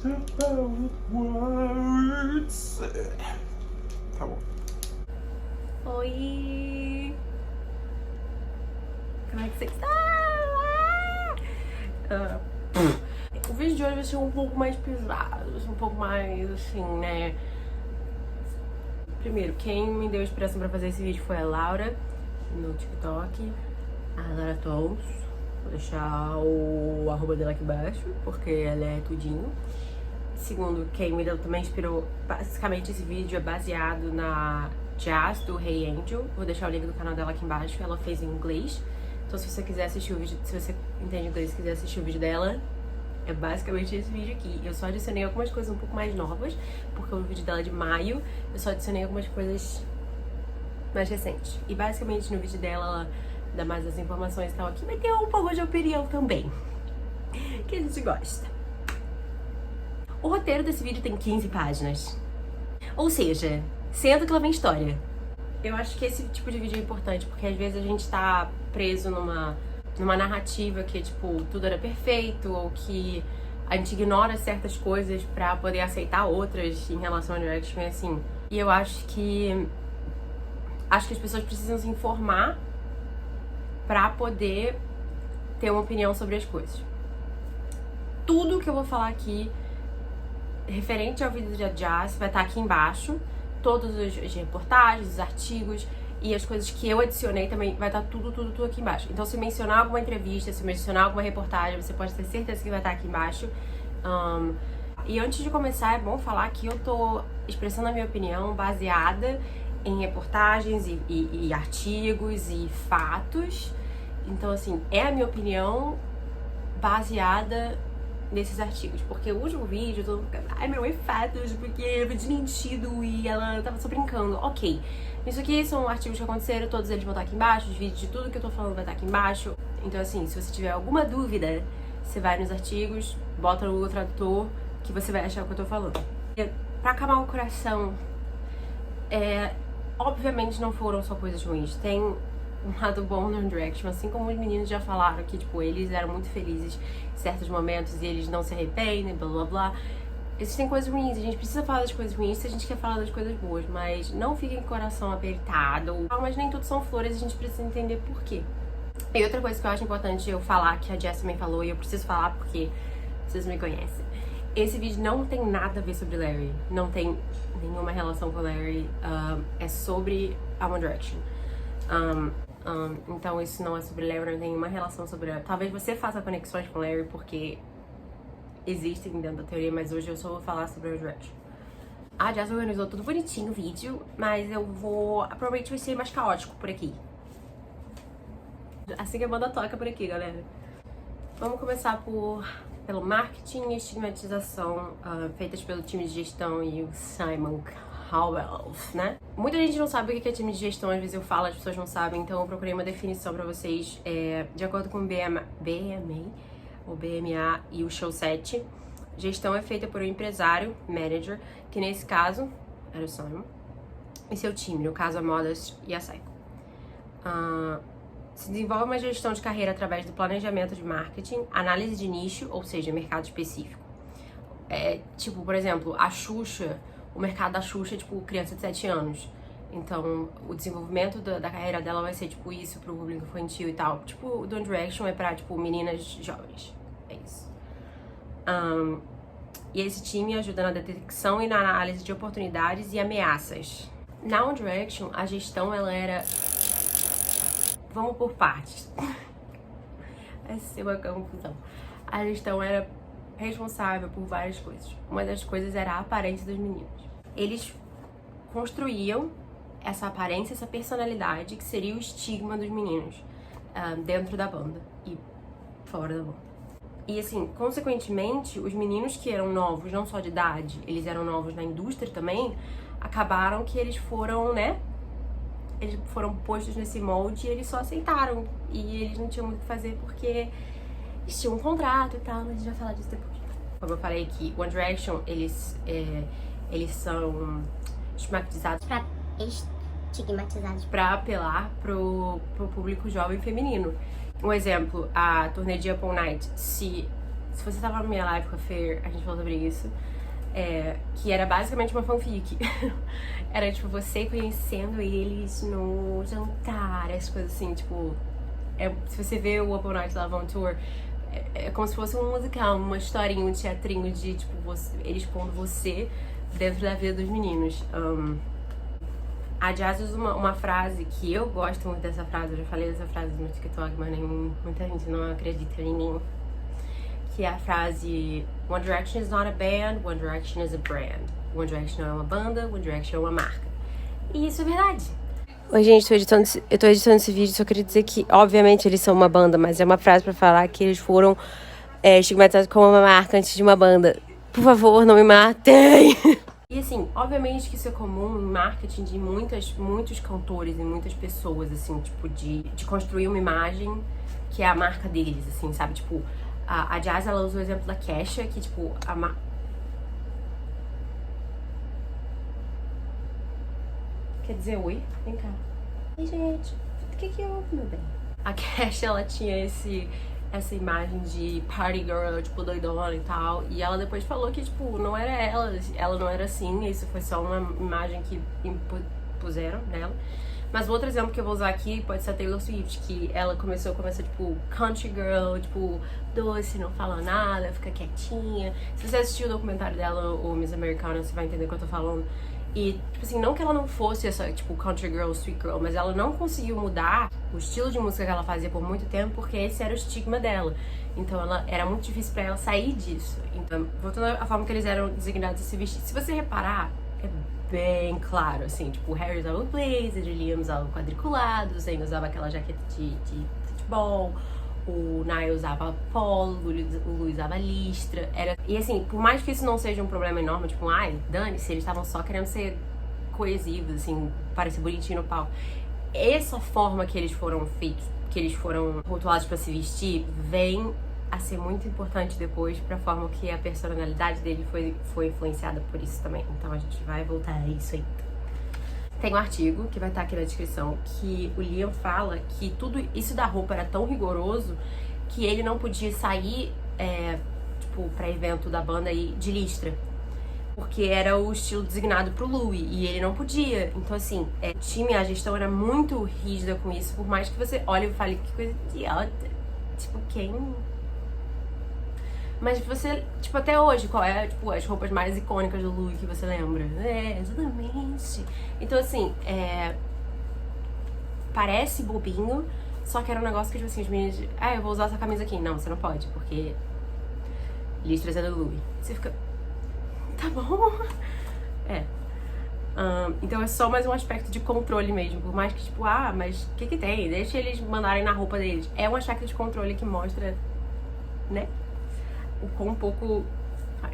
about words. Tá bom. Oi! Como é que você está? O vídeo de hoje vai ser um pouco mais pesado, vai ser um pouco mais assim, né? Primeiro, quem me deu inspiração pra fazer esse vídeo foi a Laura, no TikTok. A Laura Tons. Vou deixar o arroba dela aqui embaixo, porque ela é tudinho. Segundo, quem me deu também inspirou. Basicamente, esse vídeo é baseado na Jazz, do Hey Angel. Vou deixar o link do canal dela aqui embaixo. Ela fez em inglês. Então, se você quiser assistir o vídeo, se você entende inglês e quiser assistir o vídeo dela, é basicamente esse vídeo aqui. Eu só adicionei algumas coisas um pouco mais novas, porque o vídeo dela é de maio. Eu só adicionei algumas coisas mais recentes. E basicamente no vídeo dela, ela dá mais as informações e tal aqui, mas tem um pouco de opinião também, que a gente gosta. O roteiro desse vídeo tem 15 páginas. Ou seja, sendo que lá vem história. Eu acho que esse tipo de vídeo é importante, porque às vezes a gente tá preso numa narrativa que, tipo, tudo era perfeito, ou que a gente ignora certas coisas pra poder aceitar outras em relação ao Direction, assim. E eu acho que as pessoas precisam se informar pra poder ter uma opinião sobre as coisas. Tudo que eu vou falar aqui referente ao vídeo da Jazz vai estar aqui embaixo. Todas as reportagens, os artigos e as coisas que eu adicionei também vai estar tudo aqui embaixo. Então, se mencionar alguma entrevista, se mencionar alguma reportagem, você pode ter certeza que vai estar aqui embaixo. E antes de começar, é bom falar que eu tô expressando a minha opinião baseada em reportagens e artigos e fatos. Então, assim, é a minha opinião baseada nesses artigos, porque o último vídeo, todo mundo fica, ai meu, é fatos, porque é desmentido e ela tava só brincando. Ok, isso aqui são artigos que aconteceram, todos eles vão estar aqui embaixo, os vídeos de tudo que eu tô falando vai estar aqui embaixo. Então, assim, se você tiver alguma dúvida, você vai nos artigos, bota no Google Tradutor, que você vai achar o que eu tô falando. E, pra acalmar o coração, obviamente não foram só coisas ruins. Tem um lado bom no One Direction, assim como os meninos já falaram que, tipo, eles eram muito felizes em certos momentos e eles não se arrependem, blá blá blá. Existem coisas ruins, a gente precisa falar das coisas ruins se a gente quer falar das coisas boas, mas não fiquem com o coração apertado. Mas nem tudo são flores, a gente precisa entender por quê. E outra coisa que eu acho importante eu falar, que a Jess também falou, e eu preciso falar porque vocês me conhecem. Esse vídeo não tem nada a ver sobre Larry, não tem nenhuma relação com Larry, é sobre a One Direction. Então isso não é sobre Larry, não tem nenhuma relação sobre Larry. Talvez você faça conexões com Larry porque existem dentro da teoria, mas hoje eu só vou falar sobre One Direction. A Jazz organizou tudo bonitinho o vídeo, mas eu vou... provavelmente vai ser mais caótico por aqui. Assim que a banda toca por aqui, galera. Vamos começar pelo marketing e estigmatização feitas pelo time de gestão e o Simon Cowell, né? Muita gente não sabe o que é time de gestão, às vezes eu falo, as pessoas não sabem, então eu procurei uma definição pra vocês. De acordo com o BMA, o BMA e o Show 7, gestão é feita por um empresário, manager, que nesse caso era o Simon, e seu time, no caso a Modest e a Psycho. Se desenvolve uma gestão de carreira através do planejamento de marketing, análise de nicho, ou seja, mercado específico. Tipo, por exemplo, a Xuxa, o mercado da Xuxa é tipo criança de 7 anos. Então, o desenvolvimento da carreira dela vai ser tipo isso pro público infantil e tal. Tipo, o One Direction é pra, tipo, meninas jovens. É isso. E esse time ajuda na detecção e na análise de oportunidades e ameaças. Na One Direction, a gestão, ela era... Vamos por partes. Vai ser uma confusão. A gestão era responsável por várias coisas. Uma das coisas era a aparência dos meninos. Eles construíam essa aparência, essa personalidade que seria o estigma dos meninos dentro da banda e fora da banda. E assim, consequentemente, os meninos que eram novos, não só de idade, eles eram novos na indústria também, acabaram que eles foram, né? Eles foram postos nesse molde e eles só aceitaram. E eles não tinham muito o que fazer porque eles tinham um contrato e tal, mas a gente vai falar disso depois. Como eu falei aqui, One Direction, eles são estigmatizados pra apelar pro público jovem feminino. Um exemplo, a turnê de Up All Night, se se você tava na minha live com a Fer, a gente falou sobre isso. Que era basicamente uma fanfic. Era tipo você conhecendo eles no jantar, as coisas assim, tipo. Se você vê o Open Night Love on Tour, é como se fosse um musical, uma historinha, um teatrinho de tipo eles pondo você dentro da vida dos meninos. A Jazz usa uma frase que eu gosto muito dessa frase, eu já falei dessa frase no TikTok, mas muita gente não acredita em mim. Que é a frase One Direction is not a band, One Direction is a brand. One Direction não é uma banda, One Direction é uma marca. E isso é verdade. Oi, gente, eu tô editando esse vídeo, só queria dizer que, obviamente, eles são uma banda, mas é uma frase pra falar que eles foram estigmatizados como uma marca antes de uma banda. Por favor, não me matem! E assim, obviamente que isso é comum em marketing de muitos cantores e muitas pessoas, assim, tipo, de construir uma imagem que é a marca deles, assim, sabe? Tipo, a Jazz, ela usa o exemplo da Kesha, que, tipo, Quer dizer oi? Vem cá. Oi, gente. O que houve, meu bem? A Kesha, ela tinha essa imagem de party girl, tipo, doidona e tal. E ela depois falou que, tipo, não era ela não era assim. Isso foi só uma imagem que impuseram nela. Mas o outro exemplo que eu vou usar aqui pode ser a Taylor Swift, que ela começou tipo, country girl, tipo, doce, não fala nada, fica quietinha. Se você assistiu o documentário dela, o Miss Americana, você vai entender o que eu tô falando. E, tipo assim, não que ela não fosse essa, tipo, country girl, sweet girl, mas ela não conseguiu mudar o estilo de música que ela fazia por muito tempo, porque esse era o estigma dela. Então, era muito difícil pra ela sair disso. Então, voltando à forma que eles eram designados a se vestir, se você reparar, é bem claro, assim, tipo, o Harry usava o blazer, o Liam usava o quadriculado, o Zayn usava aquela jaqueta de futebol, o Niall usava polo, o Louis usava listra. E assim, por mais que isso não seja um problema enorme, tipo, dane-se, eles estavam só querendo ser coesivos, assim, parecer bonitinho no palco. Essa forma que eles foram feitos, que eles foram rotulados pra se vestir, vem a ser muito importante depois pra forma que a personalidade dele foi influenciada por isso também. Então a gente vai voltar a isso aí. Tem um artigo, que vai estar aqui na descrição, que o Liam fala que tudo isso da roupa era tão rigoroso que ele não podia sair, tipo, pra evento da banda aí de listra. Porque era o estilo designado pro Louis, e ele não podia. Então, assim, o time, a gestão era muito rígida com isso, por mais que você olhe e fale que coisa idiota. Tipo, quem... Mas você, tipo, até hoje, qual é, tipo, as roupas mais icônicas do Louis que você lembra? Exatamente. Então, assim, parece bobinho, só que era um negócio que, tipo assim, os meninos... eu vou usar essa camisa aqui. Não, você não pode, porque... listras é do Louis. Você fica... Tá bom. Então é só mais um aspecto de controle mesmo. Por mais que, tipo, mas o que tem? Deixa eles mandarem na roupa deles. É um aspecto de controle que mostra, né? O quão pouco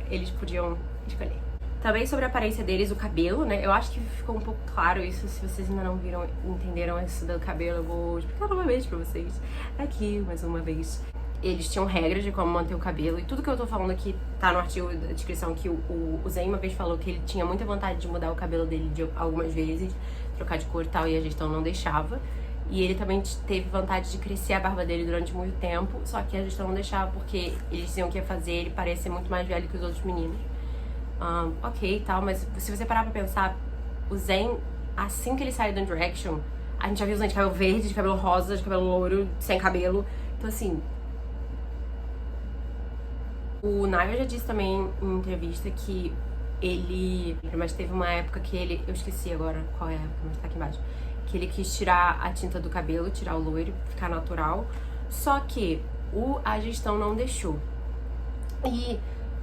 eles podiam escolher. Também sobre a aparência deles, o cabelo, né? Eu acho que ficou um pouco claro isso. Se vocês ainda não entenderam isso do cabelo, eu vou explicar novamente pra vocês. Aqui, mais uma vez. Eles tinham regras de como manter o cabelo. E tudo que eu tô falando aqui tá no artigo da descrição, que o Zayn uma vez falou que ele tinha muita vontade de mudar o cabelo dele algumas vezes, trocar de cor e tal, e a gestão não deixava. E ele também teve vontade de crescer a barba dele durante muito tempo, só que a gestão não deixava porque eles diziam que ia fazer ele parecer muito mais velho que os outros meninos. Ok e tal, mas se você parar pra pensar, o Zayn, assim que ele saiu do One Direction, a gente já viu o Zayn de cabelo verde, de cabelo rosa, de cabelo louro, sem cabelo. Então assim... O Niall já disse também em entrevista que mas teve uma época que eu esqueci agora qual é a época, mas tá aqui embaixo, que ele quis tirar a tinta do cabelo, tirar o loiro, ficar natural, só que a gestão não deixou. E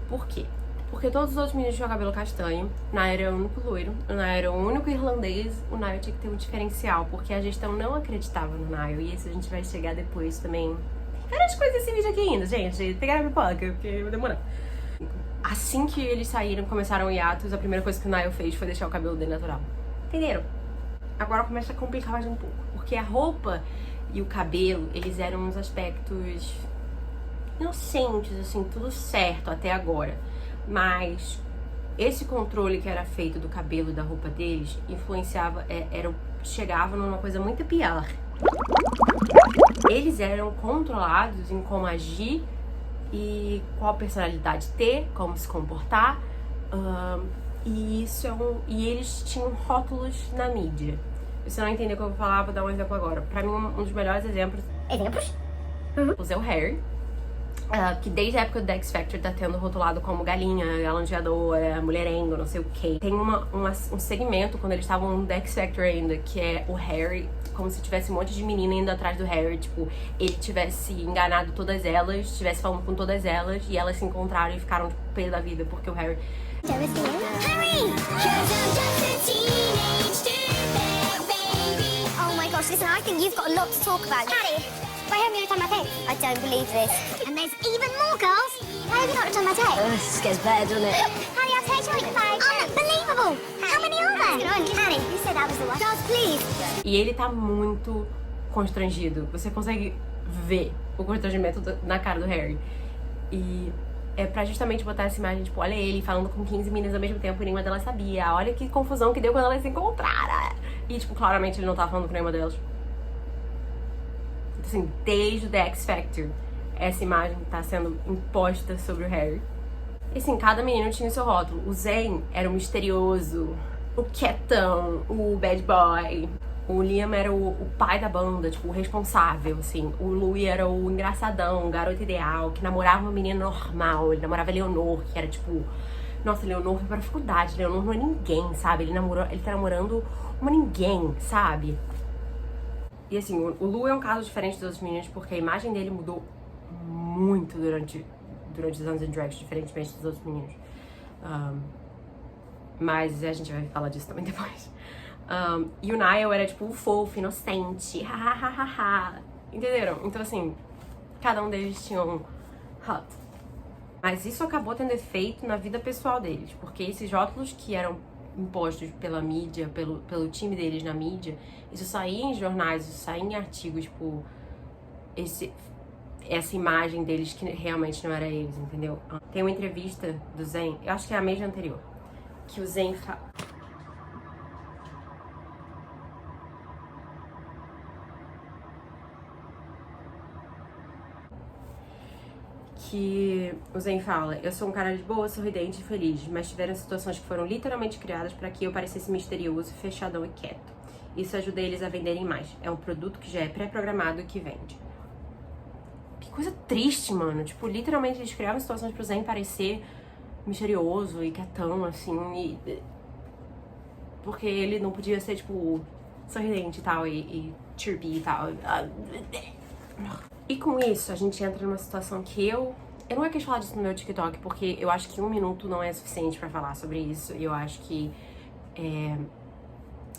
por quê? Porque todos os outros meninos tinham cabelo castanho, o Niall era o único loiro, o Niall era o único irlandês, o Niall tinha que ter um diferencial, porque a gestão não acreditava no Niall, e isso a gente vai chegar depois também. Várias coisas desse vídeo aqui ainda, gente. Pegaram a pipoca, porque vai demorar. Assim que eles saíram, começaram o hiatus, a primeira coisa que o Niall fez foi deixar o cabelo dele natural. Entenderam? Agora começa a complicar mais um pouco. Porque a roupa e o cabelo, eles eram uns aspectos inocentes, assim, tudo certo até agora. Mas esse controle que era feito do cabelo e da roupa deles influenciava, chegava numa coisa muito pior. Eles eram controlados em como agir e qual personalidade ter, como se comportar. E eles tinham rótulos na mídia. Se você não entender o que eu vou falar, vou dar um exemplo agora. Pra mim, um dos melhores exemplos é o Harry, que desde a época do X Factor tá tendo rotulado como galinha, galanteadora, mulherengo, não sei o que. Tem um segmento, quando eles estavam no X Factor ainda, que é o Harry, como se tivesse um monte de menina indo atrás do Harry, tipo, ele tivesse enganado todas elas, estivesse falando com todas elas, e elas se encontraram e ficaram, tipo, pé da vida, porque o Harry... Oh my gosh, listen, I think you've got a lot to talk about. Harry, why haven't you done my tape? I don't believe this. And there's even more girls. Why have you not done my tape? This gets better, doesn't it? Harry, I've taped you 5. Unbelievable! How many are there? Harry, you said that was the one. Girls, please. E ele tá muito constrangido. Você consegue ver o constrangimento na cara do Harry. E é pra justamente botar essa imagem, tipo, olha ele falando com 15 meninas ao mesmo tempo e nenhuma delas sabia. Olha que confusão que deu quando elas se encontraram. E, tipo, claramente ele não tava falando com nenhuma delas. Então, assim, desde o The X Factor, essa imagem tá sendo imposta sobre o Harry. E, assim, cada menino tinha o seu rótulo. O Zayn era o misterioso, o quietão, o bad boy. O Liam era o pai da banda, tipo, o responsável, assim. O Louis era o engraçadão, o garoto ideal, que namorava uma menina normal. Ele namorava a Leonor, que era, tipo... Nossa, Leonor foi pra faculdade. Leonor não é ninguém, sabe? Ele tá namorando uma ninguém, sabe? E, assim, o Lu é um caso diferente dos outros meninos, porque a imagem dele mudou muito durante os anos em drag, diferentemente dos outros meninos. Mas a gente vai falar disso também depois. E o Niall era, tipo, o fofo, inocente, hahaha. Entenderam? Então, assim, cada um deles tinha um hot. Mas isso acabou tendo efeito na vida pessoal deles, porque esses rótulos que eram impostos pela mídia, pelo time deles na mídia, isso saía em jornais, isso saía em artigos, tipo, essa imagem deles que realmente não era eles, entendeu? Tem uma entrevista do Zayn, eu acho que é a mês anterior, que o Zayn fala, eu sou um cara de boa, sorridente e feliz, mas tiveram situações que foram literalmente criadas para que eu parecesse misterioso, fechadão e quieto. Isso ajuda eles a venderem mais. É um produto que já é pré-programado e que vende. Que coisa triste, mano. Tipo, literalmente eles criavam situações pro Zayn parecer misterioso e quietão, assim, porque ele não podia ser, tipo, sorridente e tal, e chirpy e tal. E com isso, a gente entra numa situação que eu não quero falar disso no meu TikTok, porque eu acho que 1 minuto não é suficiente pra falar sobre isso. E eu acho que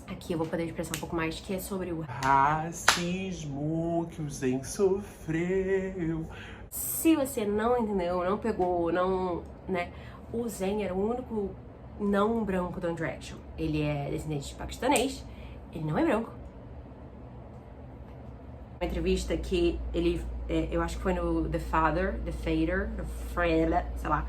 aqui eu vou poder expressar um pouco mais, que é sobre o racismo que o Zayn sofreu. Se você não entendeu, não pegou, não, né? O Zayn era o único não branco do One Direction. Ele é descendente de paquistanês, ele não é branco. Uma entrevista que ele, eu acho que foi no The Fader, sei lá,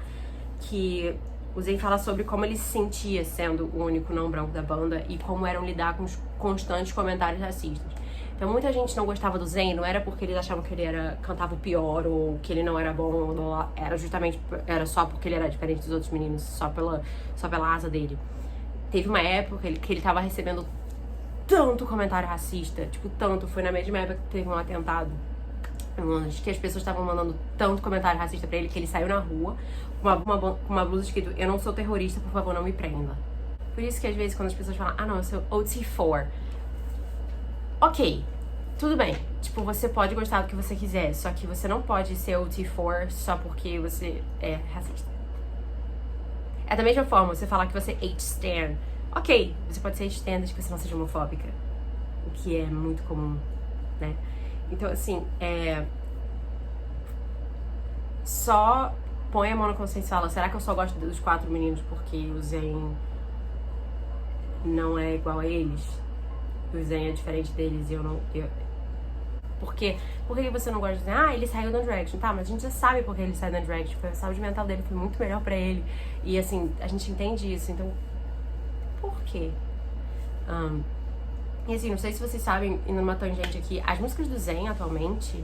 que o Zayn fala sobre como ele se sentia sendo o único não branco da banda e como eram lidar com os constantes comentários racistas. Então muita gente não gostava do Zayn, não era porque eles achavam que ele cantava o pior ou que ele não era bom, não, era só porque ele era diferente dos outros meninos, só pela asa dele. Teve uma época que ele tava recebendo tanto comentário racista, tipo, tanto, foi na mesma época que teve um atentado, que as pessoas estavam mandando tanto comentário racista pra ele, que ele saiu na rua com uma blusa escrito: eu não sou terrorista, por favor, não me prenda. Por isso que às vezes quando as pessoas falam: ah não, eu sou OT4, ok, tudo bem, tipo, você pode gostar do que você quiser, só que você não pode ser OT4 só porque você é racista. É da mesma forma, você falar que você é H-Stan, ok, você pode ser H-Stan desde que você não seja homofóbica, o que é muito comum, né? Então, assim, só põe a mão na consciência e fala: será que eu só gosto dos 4 meninos porque o Zayn não é igual a eles? O Zayn é diferente deles e eu não... Por que você não gosta de dizer: ah, ele saiu da Direction? Tá, mas a gente já sabe porque ele saiu da Direction. Foi a saúde mental dele, foi muito melhor pra ele. E, assim, a gente entende isso, então... Por quê? E assim, não sei se vocês sabem, indo numa tangente aqui, as músicas do Zayn atualmente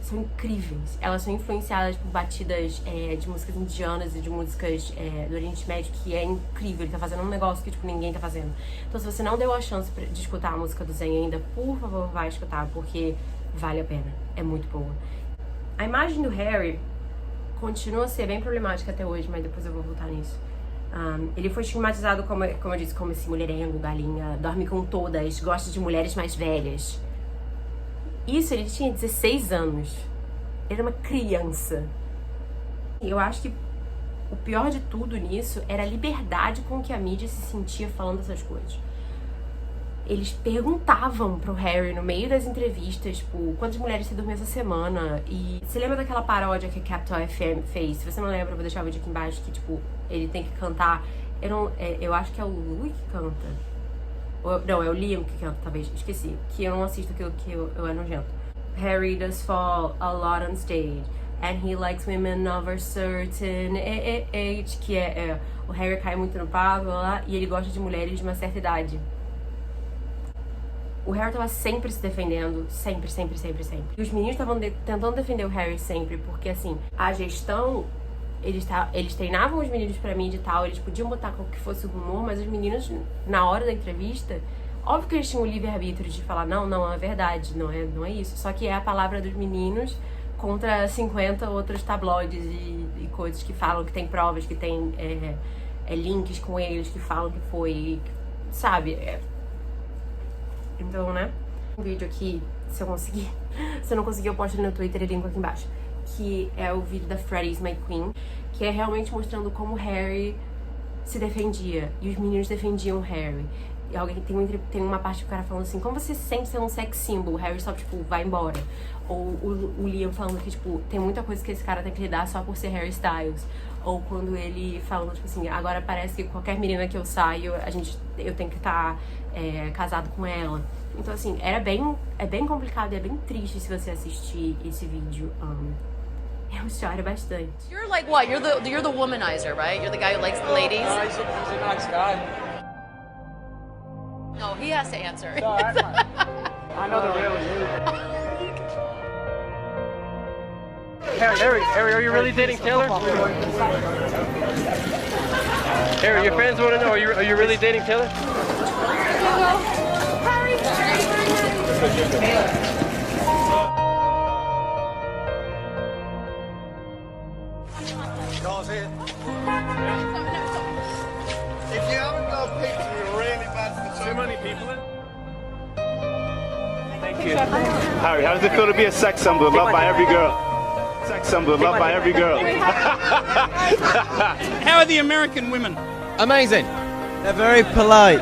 são incríveis. Elas são influenciadas por batidas de músicas indianas e de músicas do Oriente Médio, que é incrível. Ele tá fazendo um negócio que, tipo, ninguém tá fazendo. Então, se você não deu a chance de escutar a música do Zayn ainda, por favor, vai escutar, porque vale a pena. É muito boa. A imagem do Harry continua a ser bem problemática até hoje, mas depois eu vou voltar nisso. Ele foi estigmatizado, como eu disse, como esse mulherengo, galinha, dorme com todas, gosta de mulheres mais velhas. Isso, ele tinha 16 anos. Ele era uma criança. E eu acho que o pior de tudo nisso era a liberdade com que a mídia se sentia falando essas coisas. Eles perguntavam pro Harry no meio das entrevistas, tipo, quantas mulheres você dormiu essa semana? E você lembra daquela paródia que a Capital FM fez? Se você não lembra, eu vou deixar o vídeo aqui embaixo, que, tipo, ele tem que cantar. Eu acho que é o Louis que canta. Não, é o Liam que canta, talvez. Esqueci. Que eu não assisto aquilo que eu é nojento. Harry does fall a lot on stage. And he likes women of a certain age. Que o Harry cai muito no palco lá, e ele gosta de mulheres de uma certa idade. O Harry tava sempre se defendendo. Sempre. E os meninos estavam tentando defender o Harry sempre. Porque, assim, a gestão... Eles treinavam os meninos pra mídia e tal, eles podiam botar qualquer que fosse o rumor, mas os meninos, na hora da entrevista, óbvio que eles tinham o livre-arbítrio de falar, não é verdade, não é isso. Só que é a palavra dos meninos contra 50 outros tabloides e coisas que falam que tem provas, que tem links com eles, que falam que foi, sabe? Então, né? Um vídeo aqui, se eu conseguir. Se eu não conseguir, eu posto ele no Twitter e linko aqui embaixo. Que é o vídeo da Freddie's My Queen, que é realmente mostrando como o Harry se defendia e os meninos defendiam o Harry. E alguém tem uma parte que o cara falando assim, como você se sente ser um sex symbol? O Harry só, tipo, vai embora. Ou o Liam falando que, tipo, tem muita coisa que esse cara tem que lidar só por ser Harry Styles. Ou quando ele falando, tipo assim, agora parece que qualquer menina que eu saio, eu tenho que estar casado com ela. Então, assim, é bem complicado e é bem triste se você assistir esse vídeo. Eu choro bastante. You're like what? You're the womanizer, right? You're the guy who likes the ladies. He's a nice guy. No, he has to answer. No, I know the real you. Harry, are you really dating Taylor? Harry, your fans want to know, are you really dating Taylor? Harry! Y'all's here. If you haven't got a picture, you're really bad for Too many people in? Thank you. Harry, how does it feel to be a sex symbol loved by every girl? Sex symbol loved by every girl. How are the American women? Amazing. They're very polite.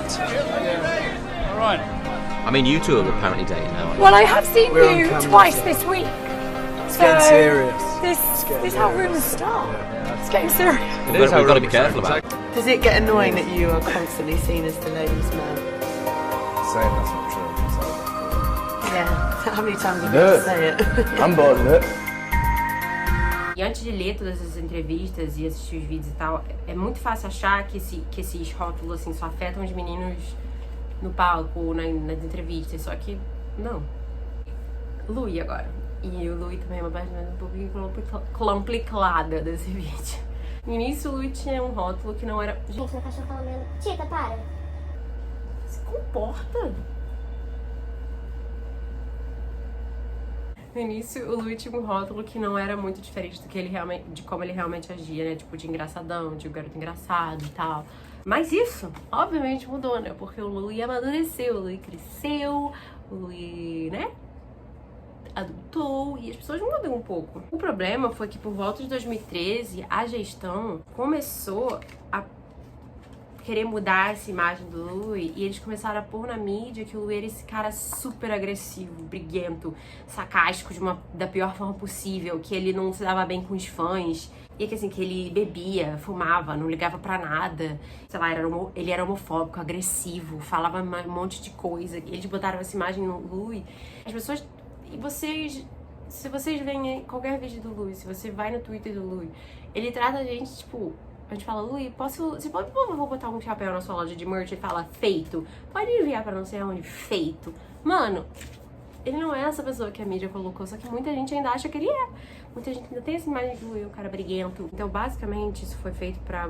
All right. I mean, you two are apparently dating now. Well, I have seen We're on you camera, twice so- this week. It's getting serious. This is how rumours start. It's getting serious. We've got to be careful about it. Does it get annoying that you are constantly seen as the ladies' man? Saying that's not true. Yeah. How many times have you got to say it? I'm bored of it. E antes de ler todas essas entrevistas e assistir os vídeos e tal, é muito fácil achar que esses rótulos assim só afetam os meninos no palco ou nas entrevistas, só que não. Louis agora. E o Louis também é uma página um pouquinho complicada desse vídeo. No início o Louis tinha um rótulo que não era... Gente, meu cachorro tá lamendo. Tita, para. Se comporta! No início, o Louis tinha um rótulo que não era muito diferente de como ele realmente agia, né? Tipo, de engraçadão, de garoto engraçado e tal. Mas isso, obviamente, mudou, né? Porque o Louis amadureceu, o Louis cresceu, o Louis, né? Adultou e as pessoas mudam um pouco. O problema foi que por volta de 2013, a gestão começou a querer mudar essa imagem do Louis e eles começaram a pôr na mídia que o Louis era esse cara super agressivo, briguento, sarcástico da pior forma possível, que ele não se dava bem com os fãs e que assim, que ele bebia, fumava, não ligava pra nada, sei lá, ele era homofóbico, agressivo, falava um monte de coisa. Eles botaram essa imagem no Louis. As pessoas, e vocês, se vocês veem qualquer vídeo do Louis, se você vai no Twitter do Louis, ele trata a gente, tipo, a gente fala, Louis, você pode, por favor, botar um chapéu na sua loja de merch? Ele fala, feito. Pode enviar pra não sei aonde, feito. Mano, Ele não é essa pessoa que a mídia colocou, só que muita gente ainda acha que ele é. Muita gente ainda tem essa imagem do Louis, o cara briguento. Então, basicamente, isso foi feito pra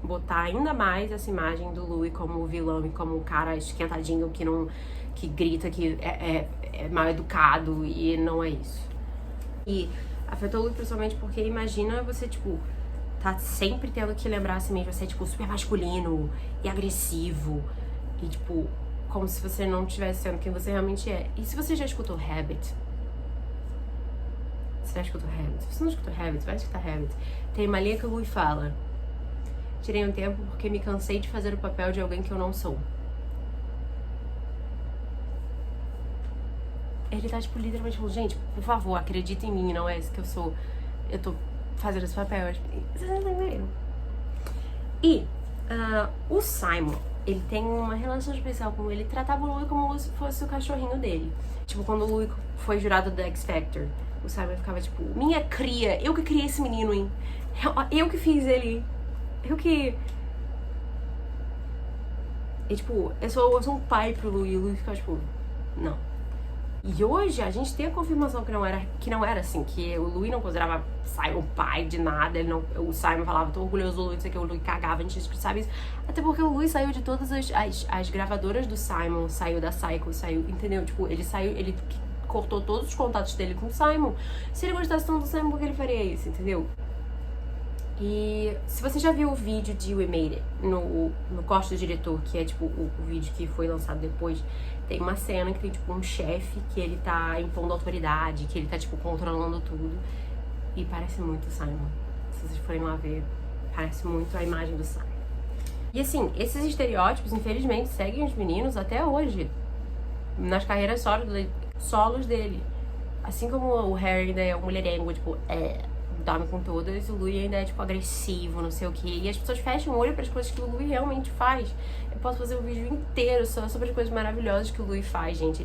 botar ainda mais essa imagem do Louis como o vilão e como o cara esquentadinho que grita, que é mal educado, e não é isso. E afetou o Louis principalmente porque imagina você, tipo, tá sempre tendo que lembrar assim mesmo, você é, tipo, super masculino e agressivo e, tipo, como se você não estivesse sendo quem você realmente é. E se você já escutou Habit? Você já escutou Habit? Se você não escutou Habit, vai escutar Habit. Tem uma linha que o Louis fala: tirei um tempo porque me cansei de fazer o papel de alguém que eu não sou. Ele tá, tipo, literalmente falando, gente, por favor, acredita em mim, não é esse que eu sou. Eu tô fazendo esse papel. Vocês não entenderam? E o Simon, ele tem uma relação especial com ele. Tratava o Louis como se fosse o cachorrinho dele. Tipo, quando o Louis foi jurado do X Factor, o Simon ficava tipo, minha cria, eu que criei esse menino, hein? Eu que fiz ele. Eu que... E tipo, eu sou um pai pro Louis. E o Louis ficava tipo, não. E hoje a gente tem a confirmação que não era assim, que o Louis não considerava Simon pai de nada, o Simon falava, tô orgulhoso do Louis, isso aqui, o Louis cagava, a gente sabe isso. Até porque o Louis saiu de todas as gravadoras do Simon, saiu da Psycho, saiu, entendeu? Tipo, ele cortou todos os contatos dele com o Simon. Se ele gostasse tanto do Simon, por que ele faria isso, entendeu? E se você já viu o vídeo de We Made It, no corte do diretor, que é tipo o vídeo que foi lançado depois, tem uma cena que tem tipo um chefe que ele tá impondo autoridade, que ele tá tipo controlando tudo. E parece muito o Simon. Se vocês forem lá ver, parece muito a imagem do Simon. E assim, esses estereótipos, infelizmente, seguem os meninos até hoje, nas carreiras solos dele. Assim como o Harry ainda é o mulherengo, tipo, dorme com todas, o Louis ainda é, tipo, agressivo, não sei o quê. E as pessoas fecham o olho para as coisas que o Louis realmente faz. Eu posso fazer um vídeo inteiro só sobre as coisas maravilhosas que o Louis faz, gente.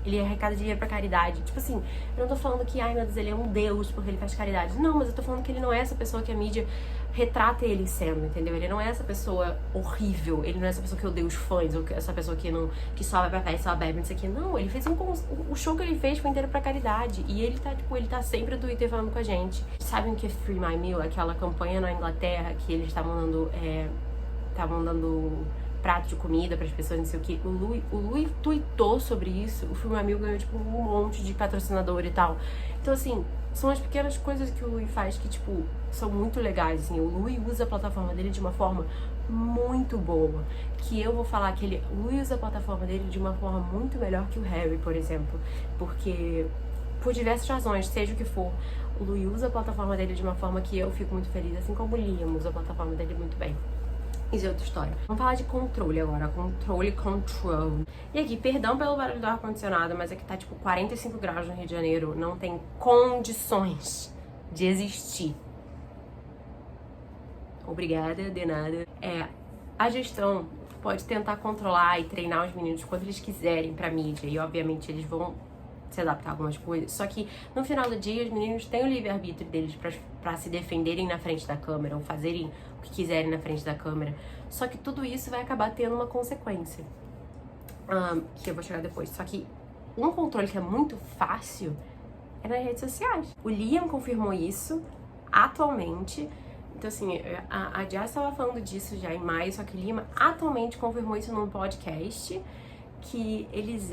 Ele arrecada dinheiro pra caridade. Tipo assim, eu não tô falando que, ai meu Deus, ele é um deus porque ele faz caridade. Não, mas eu tô falando que ele não é essa pessoa que a mídia retrata ele sendo, entendeu? Ele não é essa pessoa horrível, ele não é essa pessoa que odeia os fãs, ou essa pessoa que só vai pra festa, só bebe, não sei o que. Não, ele fez o show que ele fez foi inteiro pra caridade. E ele tá, tipo, ele tá sempre no Twitter falando com a gente. Sabem o que é Free My Meal? Aquela campanha na Inglaterra que eles estavam dando prato de comida para as pessoas, não sei o que. O Louis tweetou sobre isso. O Free My Meal ganhou, tipo, um monte de patrocinador e tal. Então, assim, são as pequenas coisas que o Louis faz que, tipo, são muito legais, assim. O Louis usa a plataforma dele de uma forma muito boa. Que eu vou falar que o Louis usa a plataforma dele de uma forma muito melhor que o Harry, por exemplo. Porque, por diversas razões, seja o que for, o Louis usa a plataforma dele de uma forma que eu fico muito feliz, assim como o Liam usa a plataforma dele muito bem. Isso é outra história. Vamos falar de controle agora. Control. E aqui, perdão pelo barulho do ar-condicionado, mas aqui tá tipo 45 graus no Rio de Janeiro. Não tem condições de existir. Obrigada, de nada. A gestão pode tentar controlar e treinar os meninos quando eles quiserem pra mídia. E obviamente eles vão se adaptar a algumas coisas. Só que no final do dia, os meninos têm o livre-arbítrio deles pra se defenderem na frente da câmera, ou fazerem o que quiserem na frente da câmera. Só que tudo isso vai acabar tendo uma consequência. Que eu vou chegar depois. Só que um controle que é muito fácil é nas redes sociais. O Liam confirmou isso atualmente. Então, assim, a Jazz estava falando disso já em maio, só que o Liam atualmente confirmou isso num podcast, que eles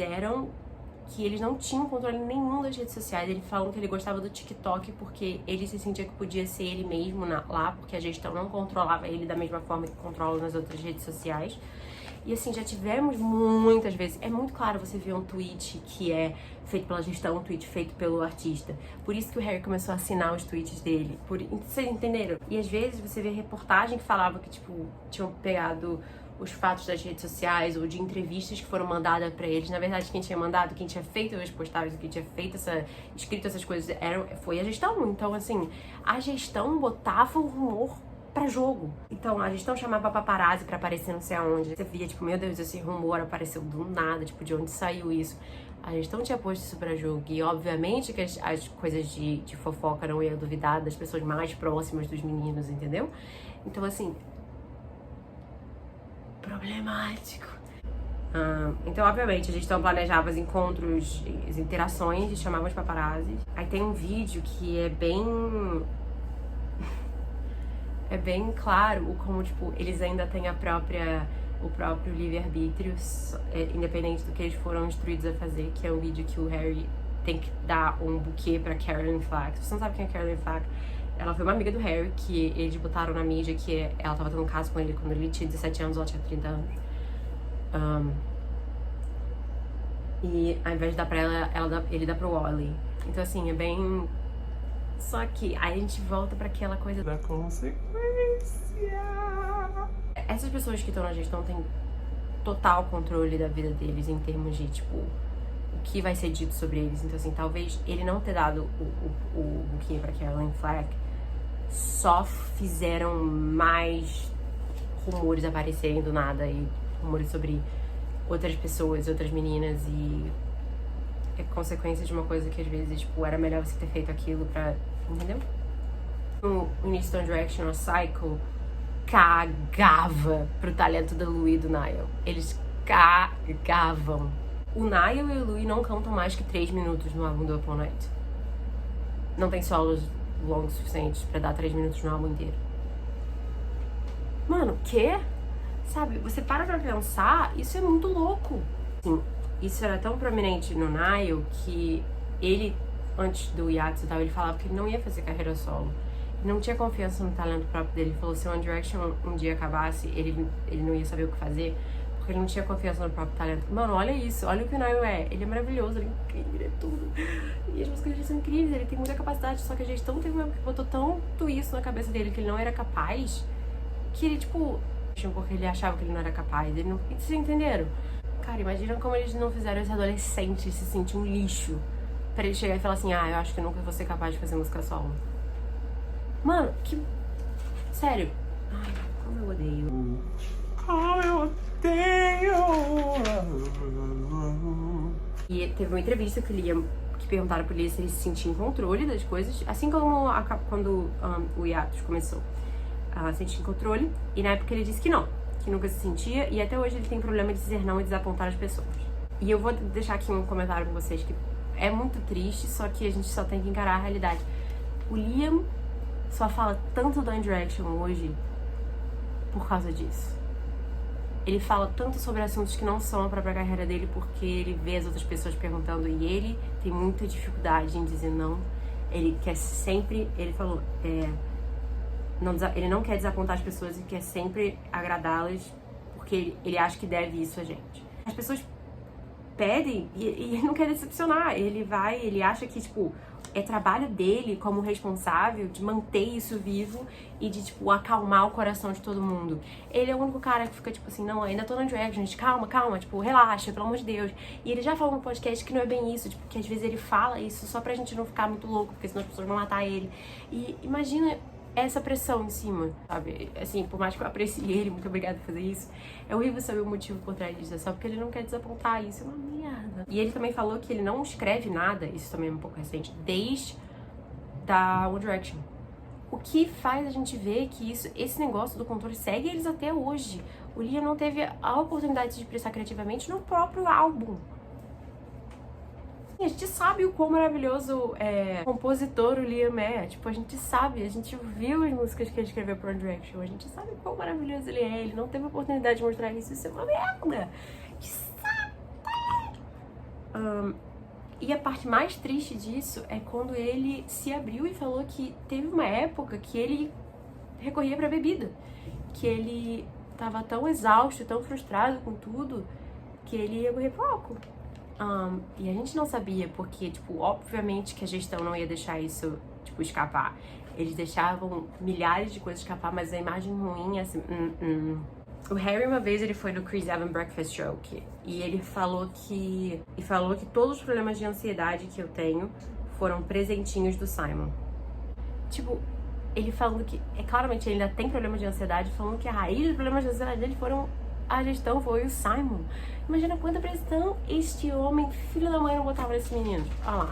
não tinham controle nenhum das redes sociais. Ele falou que ele gostava do TikTok porque ele se sentia que podia ser ele mesmo lá, porque a gestão não controlava ele da mesma forma que controla nas outras redes sociais. E assim, já tivemos muitas vezes. É muito claro você ver um tweet que é feito pela gestão, um tweet feito pelo artista. Por isso que o Harry começou a assinar os tweets dele. Vocês entenderam? E às vezes você vê reportagem que falava que, tipo, tinham pegado os fatos das redes sociais ou de entrevistas que foram mandadas pra eles. Na verdade, quem tinha mandado, quem tinha feito as postagens, quem tinha feito escrito essas coisas foi a gestão. Então, assim, a gestão botava o rumor pra jogo. Então, a gestão chamava paparazzi pra aparecer não sei aonde. Você via, tipo, meu Deus, esse rumor apareceu do nada, tipo, de onde saiu isso? A gestão tinha posto isso pra jogo. E, obviamente, que as coisas de fofoca não iam duvidar das pessoas mais próximas dos meninos, entendeu? Então, assim, problemático. Então, obviamente, a gestão planejava os encontros, as interações e chamava os paparazzi. Aí tem um vídeo que é bem claro como, tipo, eles ainda têm o próprio livre-arbítrio, independente do que eles foram instruídos a fazer, que é um vídeo que o Harry tem que dar um buquê pra Caroline Flack. Se você não sabe quem é Caroline Flack, ela foi uma amiga do Harry, que eles botaram na mídia que ela tava tendo um caso com ele quando ele tinha 17 anos, ela tinha 30 anos. E ao invés de dar pra ela, ele dá pro Wally. Então assim, é bem... Só que aí a gente volta pra aquela coisa da consequência. Essas pessoas que estão na gestão têm total controle da vida deles em termos de, tipo, o que vai ser dito sobre eles. Então assim, talvez ele não ter dado o buquinho pra Caroline Flack só fizeram mais rumores aparecerem do nada e rumores sobre outras pessoas, outras meninas, e é consequência de uma coisa que às vezes, tipo, era melhor você ter feito aquilo pra... Entendeu? No início do One Direction, a Psycho cagava pro talento do Louis e do Niall. Eles cagavam. O Niall e o Louis não cantam mais que 3 minutos no álbum do Up All Night. Não tem solos longos suficientes pra dar 3 minutos no álbum inteiro. Mano, quê? Sabe, você para pra pensar, isso é muito louco. Assim, isso era tão prominente no Niall que ele, antes do hiatus e tal, ele falava que ele não ia fazer carreira solo. Ele não tinha confiança no talento próprio dele. Ele falou que se o One Direction um dia acabasse, ele não ia saber o que fazer, porque ele não tinha confiança no próprio talento. Mano, olha isso, olha o que o Niall é. Ele é maravilhoso, ele é incrível, ele é tudo. E as músicas dele são incríveis, ele tem muita capacidade, só que a gestão teve uma época que botou tanto isso na cabeça dele que ele não era capaz, que ele, tipo... porque ele achava que ele não era capaz. Ele não... Vocês entenderam? Cara, imagina como eles não fizeram esse adolescente se sentir um lixo pra ele chegar e falar assim, eu acho que eu nunca vou ser capaz de fazer música solo. Mano, que... Sério. Ai, como eu odeio. Como eu odeio. E teve uma entrevista que perguntaram pra ele se ele se sentia em controle das coisas, assim como quando o hiatus começou. Sentir controle, e na época ele disse que não, que nunca se sentia, e até hoje ele tem problema de dizer não e desapontar as pessoas. E eu vou deixar aqui um comentário com vocês que é muito triste, só que a gente só tem que encarar a realidade. O Liam só fala tanto do One Direction hoje por causa disso. Ele fala tanto sobre assuntos que não são a própria carreira dele porque ele vê as outras pessoas perguntando, e ele tem muita dificuldade em dizer não. Ele quer sempre, ele falou, ele não quer desapontar as pessoas e quer sempre agradá-las porque ele acha que deve isso a gente. As pessoas pedem e ele não quer decepcionar. Ele acha que, tipo, é trabalho dele como responsável de manter isso vivo e de, tipo, acalmar o coração de todo mundo. Ele é o único cara que fica, tipo assim, não, ainda tô no drag, gente, calma, tipo, relaxa, pelo amor de Deus. E ele já falou no podcast que não é bem isso, tipo, que às vezes ele fala isso só pra gente não ficar muito louco, porque senão as pessoas vão matar ele. E imagina essa pressão em cima, sabe? Assim, por mais que eu aprecie ele, muito obrigada por fazer isso, é horrível saber o motivo por trás disso, é só porque ele não quer desapontar, isso é uma merda. E ele também falou que ele não escreve nada, isso também é um pouco recente, desde da One Direction. O que faz a gente ver que esse negócio do controle segue eles até hoje. O Liam não teve a oportunidade de se expressar criativamente no próprio álbum. A gente sabe o quão maravilhoso compositor o Liam é. Tipo, a gente sabe, a gente viu as músicas que ele escreveu pro One Direction. A gente sabe o quão maravilhoso ele é. Ele não teve a oportunidade de mostrar isso. Isso é uma merda. Que saco! E a parte mais triste disso é quando ele se abriu e falou que teve uma época que ele recorria pra bebida. Que ele tava tão exausto, tão frustrado com tudo, que ele ia correr pro álcool. E a gente não sabia porque, tipo, obviamente que a gestão não ia deixar isso, tipo, escapar. Eles deixavam milhares de coisas escapar, mas a imagem ruim, assim, O Harry, uma vez, ele foi no Chris Evans Breakfast Show, e ele falou que todos os problemas de ansiedade que eu tenho foram presentinhos do Simon. Tipo, ele falando que, claramente, ele ainda tem problemas de ansiedade, falando que a raiz dos problemas de ansiedade dele a gestão foi o Simon. Imagina quanta pressão este homem, filho da mãe, não botava nesse menino. Olha lá.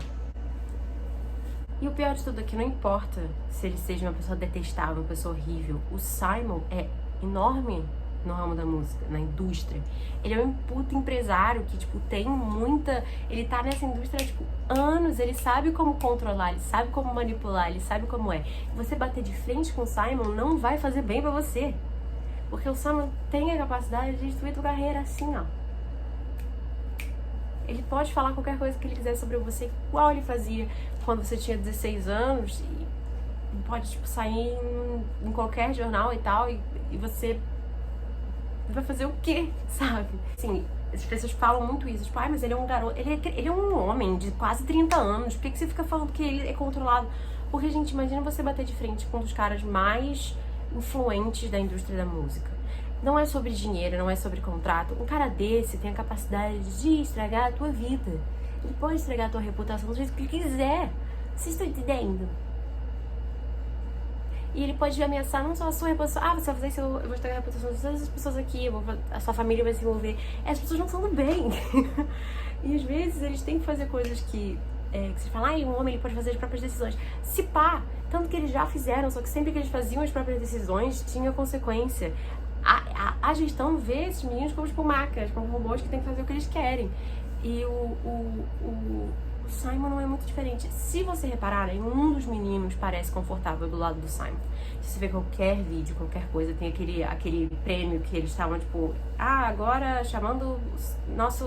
E o pior de tudo é que não importa se ele seja uma pessoa detestável, uma pessoa horrível. O Simon é enorme no ramo da música, na indústria. Ele é um puto empresário que, tipo, tem muita... Ele tá nessa indústria, tipo, anos. Ele sabe como controlar, ele sabe como manipular, ele sabe como é. Você bater de frente com o Simon não vai fazer bem pra você. Porque o Simon tem a capacidade de destruir tua carreira assim, ó. Ele pode falar qualquer coisa que ele quiser sobre você, igual ele fazia quando você tinha 16 anos. E pode, tipo, sair em qualquer jornal e tal. E você vai fazer o quê, sabe? Assim, as pessoas falam muito isso. Tipo, mas ele é um garoto. Ele é um homem de quase 30 anos. Por que você fica falando que ele é controlado? Porque, gente, imagina você bater de frente com um dos caras mais influentes da indústria da música. Não é sobre dinheiro, não é sobre contrato. Um cara desse tem a capacidade de estragar a tua vida. Ele pode estragar a tua reputação do jeito que ele quiser. Vocês estão entendendo? E ele pode ameaçar não só a sua reputação. Você vai fazer isso, eu vou estragar a reputação de todas as pessoas aqui, a sua família vai se envolver. As pessoas não são do bem. E às vezes eles têm que fazer coisas que você fala, um homem ele pode fazer as próprias decisões. Se pá, tanto que eles já fizeram, só que sempre que eles faziam as próprias decisões, tinha consequência. A gestão vê esses meninos como, tipo, máquinas, como robôs que tem que fazer o que eles querem. E o Simon não é muito diferente. Se você reparar, nenhum dos meninos parece confortável do lado do Simon. Se você vê qualquer vídeo, qualquer coisa, tem aquele prêmio que eles estavam, tipo, agora chamando nosso,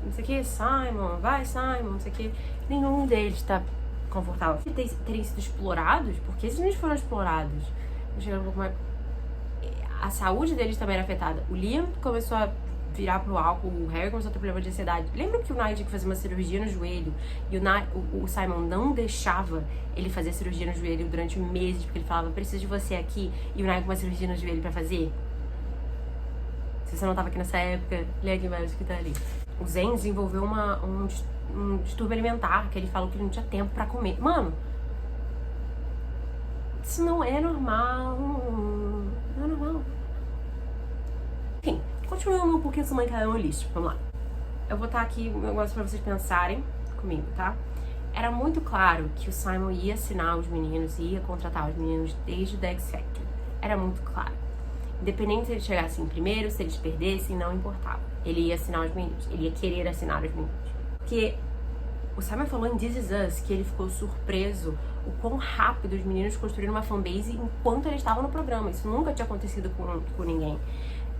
não sei o que, Simon, vai Simon, não sei o que. Nenhum deles tá confortável. Se terem sido explorados, porque esses meninos foram explorados. A saúde deles também era afetada. O Liam começou a virar pro álcool, o Harry começou a ter problema de ansiedade. Lembra que o Nigel tinha que fazer uma cirurgia no joelho e o Simon não deixava ele fazer a cirurgia no joelho durante meses, porque ele falava, preciso de você aqui, e o Nigel com uma cirurgia no joelho pra fazer? Se você não tava aqui nessa época, lê aqui embaixo que tá ali. O Zayn desenvolveu um distúrbio alimentar, que ele falou que ele não tinha tempo pra comer. Mano, isso não é normal. Não é normal. Enfim, continuando um pouquinho sobre cada lixo. Vamos lá. Eu vou botar aqui um negócio pra vocês pensarem comigo, tá? Era muito claro que o Simon ia assinar os meninos, ia contratar os meninos desde o The X Factor. Era muito claro. Independente se eles chegassem primeiro, se eles perdessem, não importava. Ele ia assinar os meninos. Ele ia querer assinar os meninos. Porque o Simon falou em This Is Us que ele ficou surpreso o quão rápido os meninos construíram uma fanbase enquanto eles estavam no programa. Isso nunca tinha acontecido com ninguém.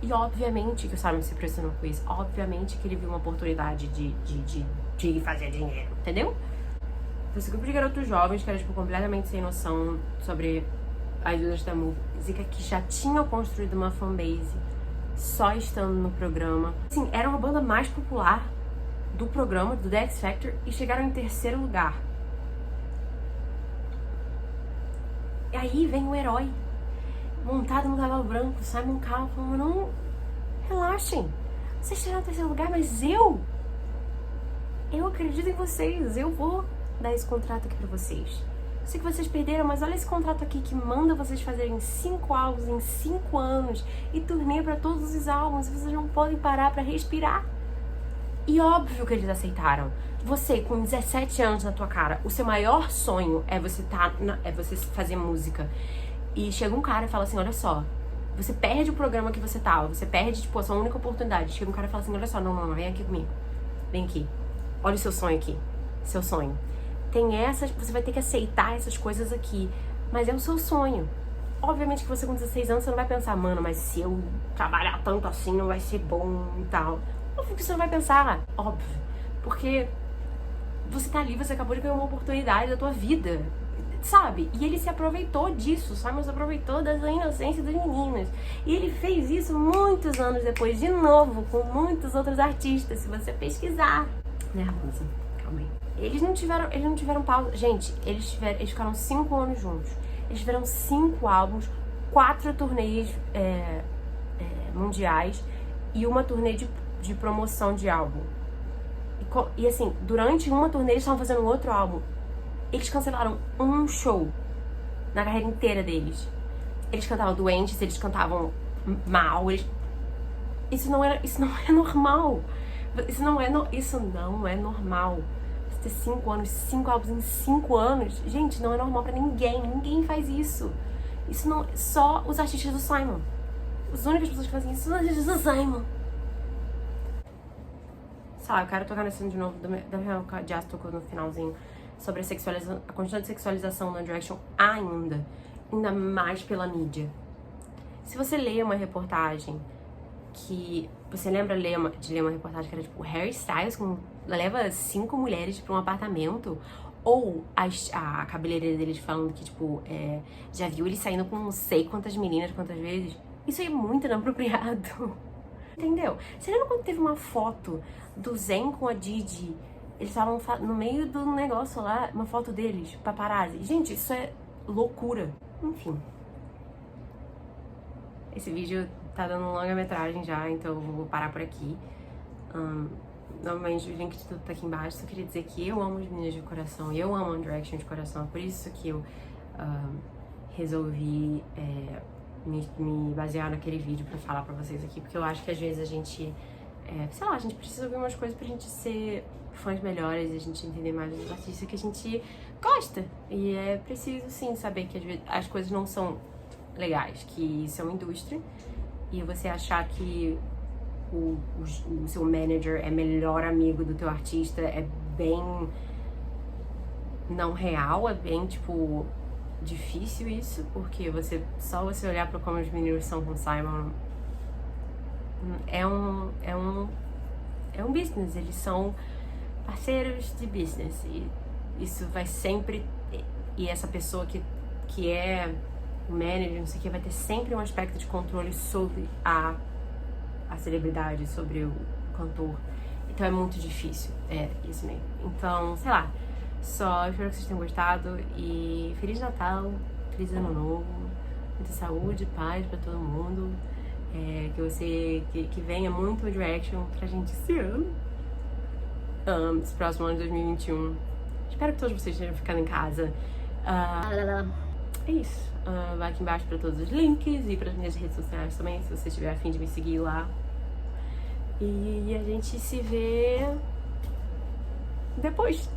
E obviamente que o Simon se impressionou com isso. Obviamente que ele viu uma oportunidade de fazer dinheiro, entendeu? Esse grupo de garotos jovens que era, tipo, completamente sem noção sobre a indústria da música, que já tinham construído uma fanbase só estando no programa. Assim, era uma banda mais popular do programa, do The X Factor, e chegaram em terceiro lugar. E aí vem o herói, montado no cavalo branco, Simon Cowell, falando, não, relaxem, vocês chegaram em terceiro lugar, mas eu acredito em vocês, eu vou dar esse contrato aqui pra vocês. Eu sei que vocês perderam, mas olha esse contrato aqui que manda vocês fazerem 5 álbuns em 5 anos e turnê pra todos os álbuns, e vocês não podem parar pra respirar. E óbvio que eles aceitaram. Você, com 17 anos na tua cara, o seu maior sonho é você fazer música. E chega um cara e fala assim, olha só, você perde o programa que você tava, você perde, tipo, a sua única oportunidade. Chega um cara e fala assim, olha só, não, vem aqui comigo. Vem aqui. Olha o seu sonho aqui. Seu sonho. Você vai ter que aceitar essas coisas aqui. Mas é o seu sonho. Obviamente que você com 16 anos, você não vai pensar, mano, mas se eu trabalhar tanto assim, não vai ser bom e tal. Óbvio que você não vai pensar, óbvio. Porque você tá ali, você acabou de ganhar uma oportunidade da tua vida, sabe? E ele se aproveitou disso, Simon se aproveitou da inocência das meninas. E ele fez isso muitos anos depois, de novo, com muitos outros artistas, se você pesquisar. Nervosa, calma aí. Eles não tiveram pausa. Gente, eles ficaram 5 anos juntos. Eles tiveram 5 álbuns, 4 turnês mundiais e uma turnê de promoção de álbum. E assim, durante uma turnê eles estavam fazendo outro álbum. Eles cancelaram um show na carreira inteira deles. Eles cantavam doentes, eles cantavam mal. Isso não é normal. Isso não é normal. Você ter 5 anos, 5 álbuns em 5 anos, gente, não é normal pra ninguém. Ninguém faz isso. Isso não, só os artistas do Simon. As únicas pessoas que fazem isso são as do Simon. Sabe, eu quero tocar nesse de novo, da mesma que a Jazz tocou no finalzinho, sobre a quantidade de sexualização no One Direction ainda mais pela mídia. Se você lê uma reportagem que... Você lembra de ler uma reportagem que era tipo Harry Styles leva 5 mulheres pra um apartamento? Ou a cabeleireira deles falando que, tipo, já viu ele saindo com não sei quantas meninas, quantas vezes? Isso aí é muito inapropriado. Entendeu? Você lembra quando teve uma foto do Zayn com a Didi? Eles estavam no meio do negócio lá, uma foto deles, paparazzi. Gente, isso é loucura. Enfim. Esse vídeo tá dando longa-metragem já, então eu vou parar por aqui. Novamente, o link de tudo tá aqui embaixo. Só queria dizer que eu amo as meninas de coração e eu amo One Direction de coração. É por isso que eu resolvi me basear naquele vídeo pra falar pra vocês aqui. Porque eu acho que às vezes a gente, sei lá, a gente precisa ouvir umas coisas pra gente ser fãs melhores e a gente entender mais os artistas que a gente gosta. E é preciso, sim, saber que às vezes as coisas não são legais, que isso é uma indústria. E você achar que o seu manager é melhor amigo do teu artista é bem não real, é bem, tipo, difícil isso, porque só você olhar pra como os meninos são com o Simon é um business, eles são parceiros de business e isso vai sempre, e essa pessoa que é o manager, não sei o que, vai ter sempre um aspecto de controle sobre a celebridade, sobre o cantor. Então é muito difícil, isso mesmo. Então, sei lá, só espero que vocês tenham gostado e Feliz Natal, Feliz Ano Novo, muita saúde, paz pra todo mundo, que venha muito One Direction pra gente esse ano, esse próximo ano de 2021. Espero que todos vocês tenham ficado em casa. É isso. Vai aqui embaixo pra todos os links e pras minhas redes sociais também, se você estiver a fim de me seguir lá. E a gente se vê depois.